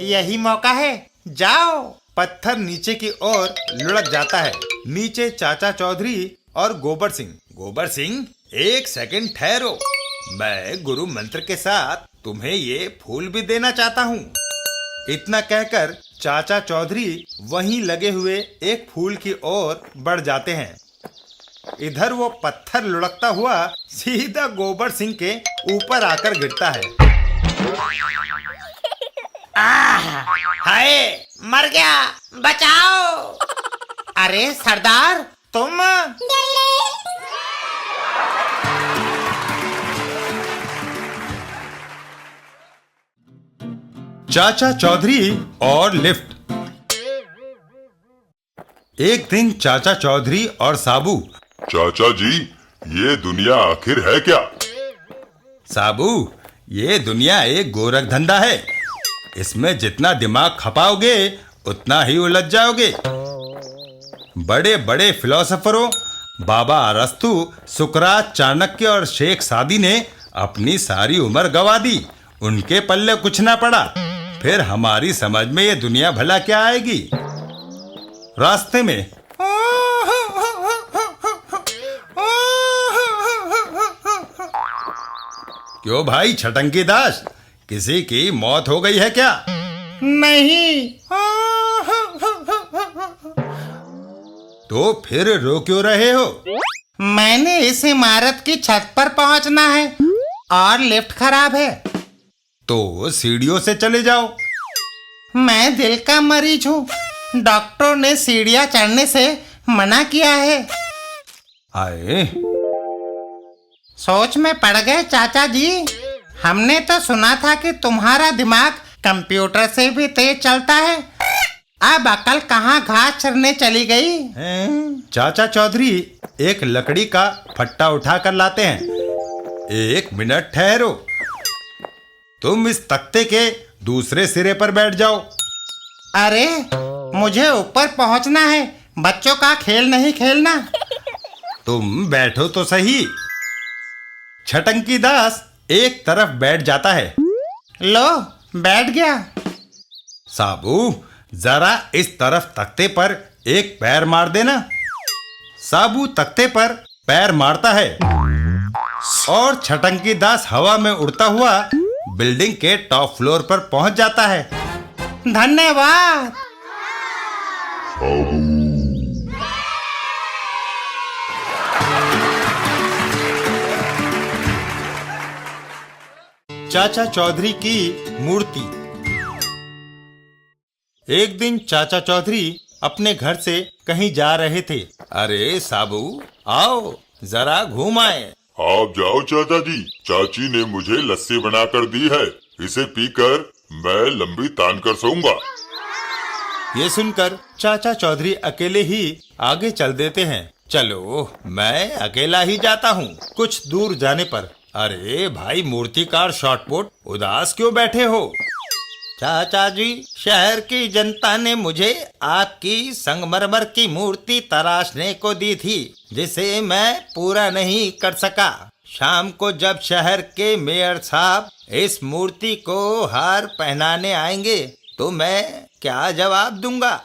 यही मौका है, जाओ। पत्थर नीचे की ओर लुढ़क जाता है। नीचे चाचा चौधरी और गोबर सिंह। गोबर सिंह, एक सेकंड ठहरो, मैं गुरु मंत्र के साथ तुम्हें ये फूल भी देना चाहता हूँ। इतना कहकर चाचा चौधरी वहीं लगे हुए एक फूल की ओर बढ़ जाते हैं। इधर वो पत्थर लुढ़कता हुआ सीधा गोबर सिंह के ऊपर आकर गिरता है। हाय, मर गया, बचाओ। अरे सरदार, तुम? चाचा चौधरी और लिफ्ट। एक दिन चाचा चौधरी और साबू। चाचा जी, ये दुनिया आखिर है क्या? साबू, ये दुनिया एक गोरख धंधा है। इसमें जितना दिमाग खपाओगे उतना ही उलझ जाओगे। बड़े बड़े फिलोसोफरों बाबा अरस्तु, सुकरात, चाणक्य और शेख सादी ने अपनी सारी उम्र गवा दी। उनके पल्ले कुछ ना पड़ा। फिर हमारी समझ में ये दुनिया भला क्या आएगी। रास्ते में क्यों भाई छटंकी दास, किसी की मौत हो गई है क्या? नहीं। तो फिर रो क्यों रहे हो? मैंने इस इमारत की छत पर पहुंचना है और लिफ्ट खराब है। तो सीढ़ियों से चले जाओ। मैं दिल का मरीज हूँ, डॉक्टर ने सीढ़ियाँ चढ़ने से मना किया है। आए, सोच में पड़ गए चाचा जी। हमने तो सुना था कि तुम्हारा दिमाग कंप्यूटर से भी तेज चलता है। अब अकल कहाँ घास चरने चली गई? चाचा चौधरी एक लकड़ी का फट्टा उठा कर लाते हैं। एक मिनट ठहरो, तुम इस तख्ते के दूसरे सिरे पर बैठ जाओ। अरे, मुझे ऊपर पहुंचना है, बच्चों का खेल नहीं खेलना। तुम बैठो तो सही। छटंकी दास एक तरफ बैठ जाता है। लो, बैठ गया। साबू, जरा इस तरफ तख्ते पर एक पैर मार देना। साबू तख्ते पर पैर मारता है और छटंकी दास हवा में उड़ता हुआ बिल्डिंग के टॉप फ्लोर पर पहुंच जाता है। धन्यवाद। चाचा चौधरी की मूर्ति। एक दिन चाचा चौधरी अपने घर से कहीं जा रहे थे। अरे साबू, आओ जरा घूम आए। आप जाओ चाचा जी, चाची ने मुझे लस्सी बनाकर दी है, इसे पीकर मैं लंबी तान कर सोऊंगा। ये सुनकर चाचा चौधरी अकेले ही आगे चल देते हैं। चलो, मैं अकेला ही जाता हूँ। कुछ दूर जाने पर, अरे भाई मूर्तिकार शॉर्टपुट, उदास क्यों बैठे हो? चाचा जी, शहर की जनता ने मुझे आपकी संगमरमर की मूर्ति तराशने को दी थी, जिसे मैं पूरा नहीं कर सका। शाम को जब शहर के मेयर साहब इस मूर्ति को हार पहनाने आएंगे तो मैं क्या जवाब दूंगा?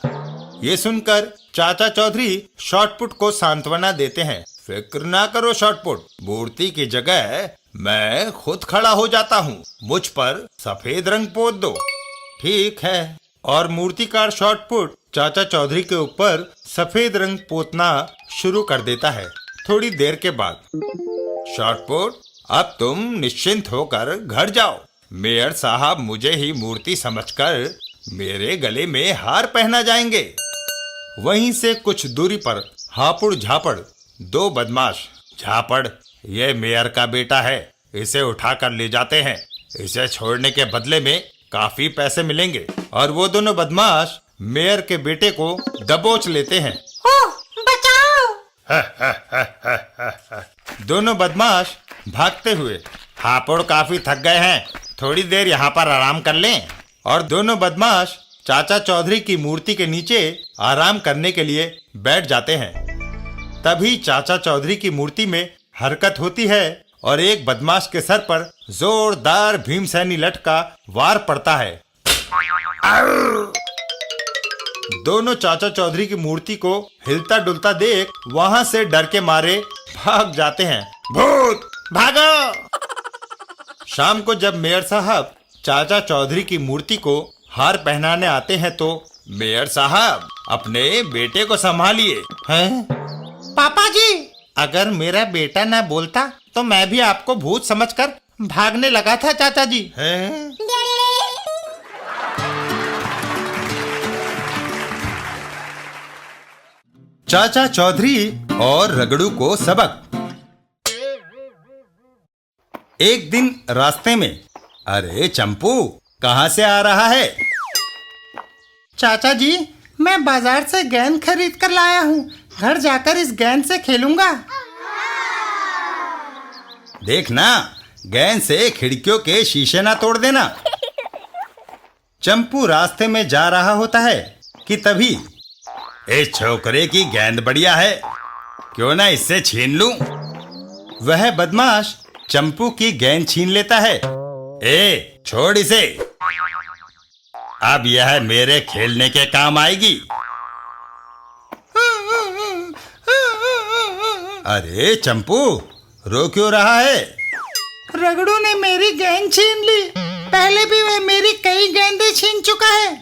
ये सुनकर चाचा चौधरी शॉर्टपुट को सांत्वना देते हैं। फिक्र ना करो शॉर्टपुट, मूर्ति की जगह मैं खुद खड़ा हो जाता हूँ। मुझ पर सफेद रंग पोत दो। ठीक है। और मूर्तिकार शॉर्टपुट चाचा चौधरी के ऊपर सफेद रंग पोतना शुरू कर देता है। थोड़ी देर के बाद, शॉर्टपुट, अब तुम निश्चिंत होकर घर जाओ। मेयर साहब मुझे ही मूर्ति समझकर मेरे गले में हार पहना जाएंगे। वहीं से कुछ दूरी पर हापुड़ झापड़ दो बदमाश, झापड़ ये मेयर का बेटा है, इसे उठाकर ले जाते हैं। इसे छोड़ने के बदले में काफी पैसे मिलेंगे। और वो दोनों बदमाश मेयर के बेटे को दबोच लेते हैं। ओह, बचाओ! दोनों बदमाश भागते हुए, हापुड़ काफी थक गए हैं, थोड़ी देर यहाँ पर आराम कर लें। और दोनों बदमाश चाचा चौधरी की मूर्ति के नीचे आराम करने के लिए बैठ जाते हैं। तभी चाचा चौधरी की मूर्ति में हरकत होती है और एक बदमाश के सर पर जोरदार भीमसेनी लठ का वार पड़ता है। दोनों चाचा चौधरी की मूर्ति को हिलता डुलता देख वहां से डर के मारे भाग जाते हैं। भूत, भागो! शाम को जब मेयर साहब चाचा चौधरी की मूर्ति को हार पहनाने आते हैं तो, मेयर साहब अपने बेटे को संभालिए। हैं? पापा जी, अगर मेरा बेटा ना बोलता तो मैं भी आपको भूत समझकर भागने लगा था चाचा जी। हैं? चाचा चौधरी और रगड़ू को सबक। एक दिन रास्ते में, अरे चंपू कहाँ से आ रहा है? चाचा जी, मैं बाजार से गेंद खरीद कर लाया हूँ, घर जाकर इस गेंद से खेलूंगा। देखना गेंद से खिड़कियों के शीशे ना तोड़ देना। चंपू रास्ते में जा रहा होता है कि तभी, इस छोकरे की गेंद बढ़िया है, क्यों ना इससे छीन लूं। वह बदमाश चंपू की गेंद छीन लेता है। ए, छोड़ इसे, अब यह मेरे खेलने के काम आएगी। अरे चंपू, रो क्यों रहा है? रगड़ू ने मेरी गेंद छीन ली, पहले भी वह मेरी कई गेंदें छीन चुका है।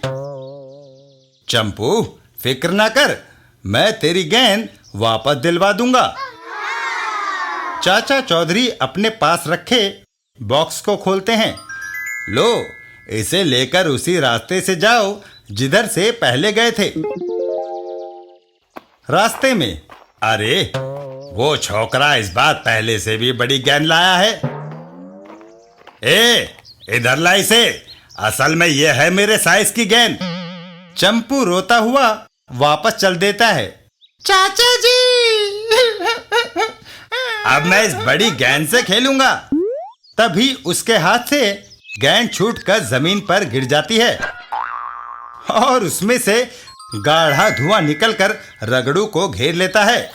चंपू फिक्र ना कर, मैं तेरी गेंद वापस दिलवा दूंगा। चाचा चौधरी अपने पास रखे बॉक्स को खोलते हैं। लो, इसे लेकर उसी रास्ते से जाओ जिधर से पहले गए थे। रास्ते में, अरे वो छोकरा इस बार पहले से भी बड़ी गेंद लाया है। ए, इधर ला इसे, असल में यह है मेरे साइज की गेंद। चंपू रोता हुआ वापस चल देता है। चाचा जी! अब मैं इस बड़ी गेंद से खेलूंगा। तभी उसके हाथ से गेंद छूटकर जमीन पर गिर जाती है और उसमें से गाढ़ा धुआं निकलकर रगड़ू को घेर लेता है।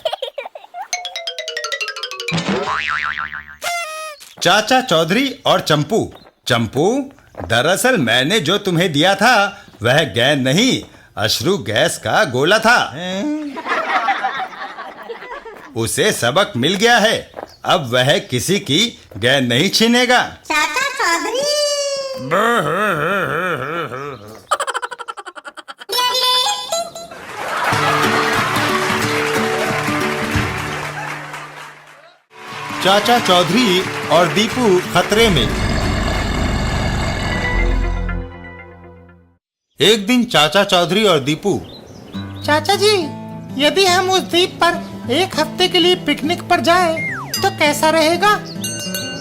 चाचा चौधरी और चंपू, चंपू दरअसल मैंने जो तुम्हें दिया था वह गेंद नहीं, अश्रु गैस का गोला था। उसे सबक मिल गया है, अब वह किसी की गेंद नहीं छीनेगा। चाचा चौधरी! चाचा चौधरी और दीपू खतरे में। एक दिन चाचा चौधरी और दीपू, चाचा जी, यदि हम उस द्वीप पर एक हफ्ते के लिए पिकनिक पर जाएं, तो कैसा रहेगा?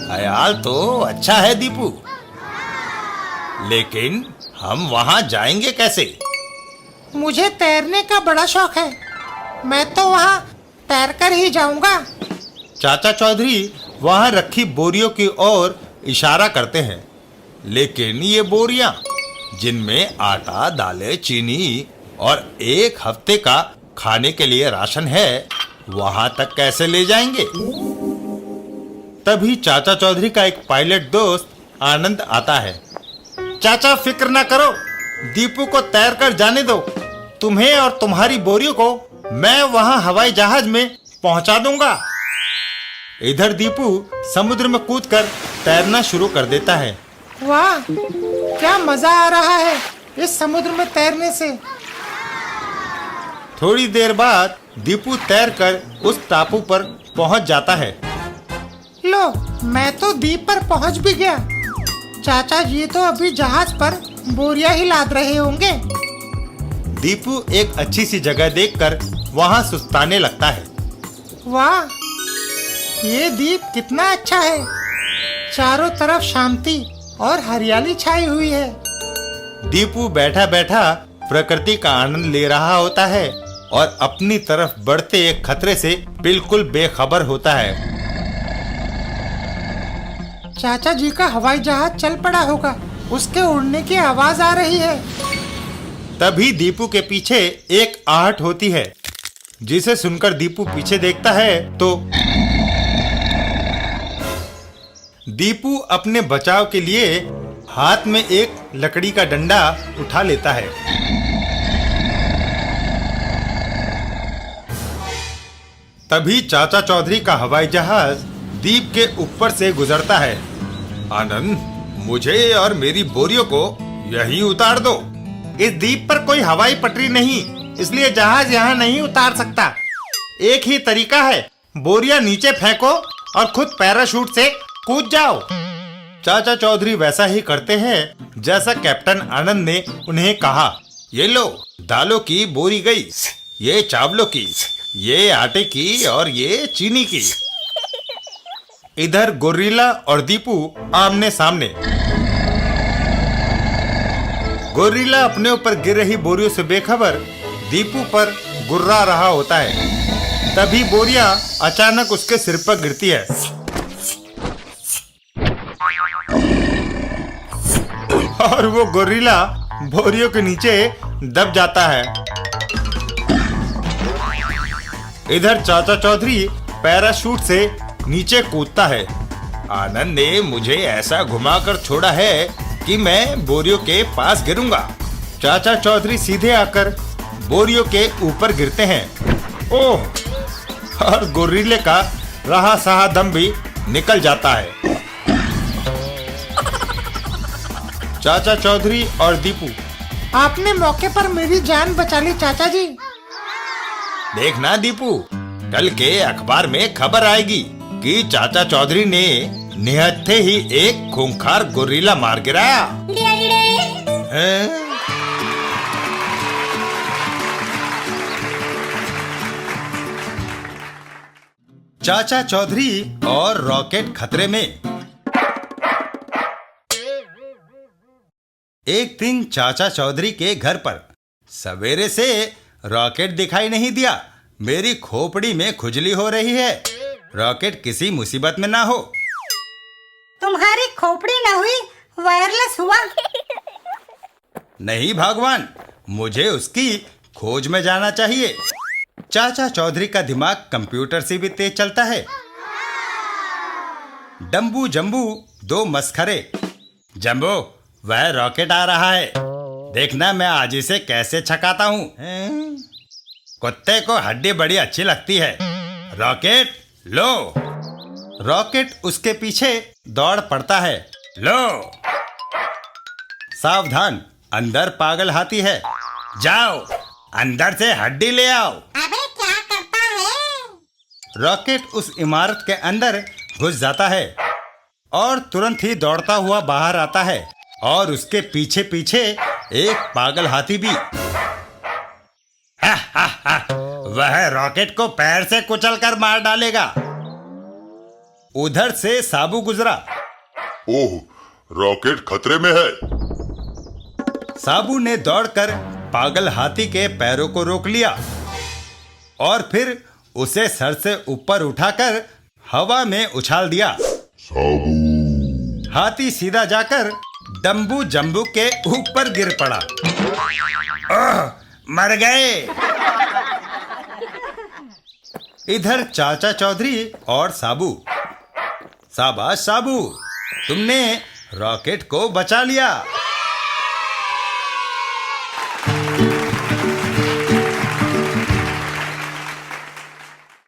ख्याल तो अच्छा है दीपू, लेकिन हम वहां जाएंगे कैसे? मुझे तैरने का बड़ा शौक है, मैं तो वहाँ तैरकर ही जाऊंगा। चाचा चौधरी वहां रखी बोरियों की ओर इशारा करते हैं, लेकिन ये बोरियां जिनमें आटा, दालें, चीनी और एक हफ्ते का खाने के लिए राशन है, वहां तक कैसे ले जाएंगे? तभी चाचा चौधरी का एक पायलट दोस्त आनंद आता है। चाचा फिक्र ना करो, दीपू को तैर कर जाने दो, तुम्हें और तुम्हारी बोरियों को मैं वहां हवाई जहाज में पहुंचा दूंगा। इधर दीपू समुद्र में कूदकर तैरना शुरू कर देता है। वाह, क्या मजा आ रहा है इस समुद्र में तैरने से। थोड़ी देर बाद दीपू तैरकर उस टापू पर पहुंच जाता है। लो, मैं तो द्वीप पर पहुंच भी गया। चाचा जी तो अभी जहाज पर बोरियां ही लाद रहे होंगे। दीपू एक अच्छी सी जगह देखकर वहां सुस्ताने लगता है। वाह, ये द्वीप कितना अच्छा है। चारों तरफ शांति और हरियाली छाई हुई है। दीपू बैठा बैठा प्रकृति का आनंद ले रहा होता है और अपनी तरफ बढ़ते एक खतरे से बिल्कुल बेखबर होता है। चाचा जी का हवाई जहाज चल पड़ा होगा, उसके उड़ने की आवाज आ रही है। तभी दीपू के पीछे एक आहट होती है, जिसे सुनकर दीपू पीछे देखता है तो दीपू अपने बचाव के लिए हाथ में एक लकड़ी का डंडा उठा लेता है। तभी चाचा चौधरी का हवाई जहाज द्वीप के ऊपर से गुजरता है। आनंद, मुझे और मेरी बोरियों को यहीं उतार दो। इस द्वीप पर कोई हवाई पटरी नहीं, इसलिए जहाज यहाँ नहीं उतार सकता। एक ही तरीका है, बोरियां नीचे फेंको और खुद पैराशूट से कूद जाओ। चाचा चौधरी वैसा ही करते हैं जैसा कैप्टन आनंद ने उन्हें कहा। ये लो, दालों की बोरी गई, ये चावलों की, ये आटे की और ये चीनी की। इधर गोरिल्ला और दीपू आमने सामने। गोरिल्ला अपने ऊपर गिर रही बोरियों से बेखबर दीपू पर गुर्रा रहा होता है। तभी बोरियां अचानक उसके सिर पर गिरती है और वो गोरिल्ला बोरियों के नीचे दब जाता है। इधर चाचा चौधरी पैराशूट से नीचे कूदता है। आनंद ने मुझे ऐसा घुमाकर छोड़ा है कि मैं बोरियों के पास गिरूंगा। चाचा चौधरी सीधे आकर बोरियों के ऊपर गिरते हैं। ओह! और गोरिल्ले का रहा सहा दम भी निकल जाता है। चाचा चौधरी और दीपू, आपने मौके पर मेरी जान बचा ली चाचा जी। देखना दीपू, कल के अखबार में खबर आएगी कि चाचा चौधरी ने निहत्थे ही एक खूंखार गोरिल्ला मार गिराया। हैं? चाचा चौधरी और रॉकेट खतरे में। एक दिन चाचा चौधरी के घर पर सवेरे से रॉकेट दिखाई नहीं दिया। मेरी खोपड़ी में खुजली हो रही है। रॉकेट किसी मुसीबत में ना हो। तुम्हारी खोपड़ी न हुई, वायरलेस हुआ। नहीं भगवान, मुझे उसकी खोज में जाना चाहिए। चाचा चौधरी का दिमाग कंप्यूटर से भी तेज चलता है। डम्बू जम्बू दो मस्खरे। जम्बो, वह रॉकेट आ रहा है, देखना मैं आज इसे कैसे छकाता हूँ। कुत्ते को हड्डी बड़ी अच्छी लगती है। रॉकेट लो। रॉकेट उसके पीछे दौड़ पड़ता है। लो, सावधान, अंदर पागल हाथी है। जाओ, अंदर से हड्डी ले आओ। अबे क्या करता है? रॉकेट उस इमारत के अंदर घुस जाता है और तुरंत ही दौड़ता हुआ बाहर आता है और उसके पीछे पीछे एक पागल हाथी भी। वह रॉकेट को पैर से कुचलकर मार डालेगा। उधर से साबू गुजरा। ओह, रॉकेट खतरे में है। साबू ने दौड़कर पागल हाथी के पैरों को रोक लिया और फिर उसे सर से ऊपर उठाकर हवा में उछाल दिया। साबू। हाथी सीधा जाकर डम्बू जम्बू के ऊपर गिर पड़ा। ओह, मर गए। इधर चाचा चौधरी और साबू। शाबाश साबू, तुमने रॉकेट को बचा लिया।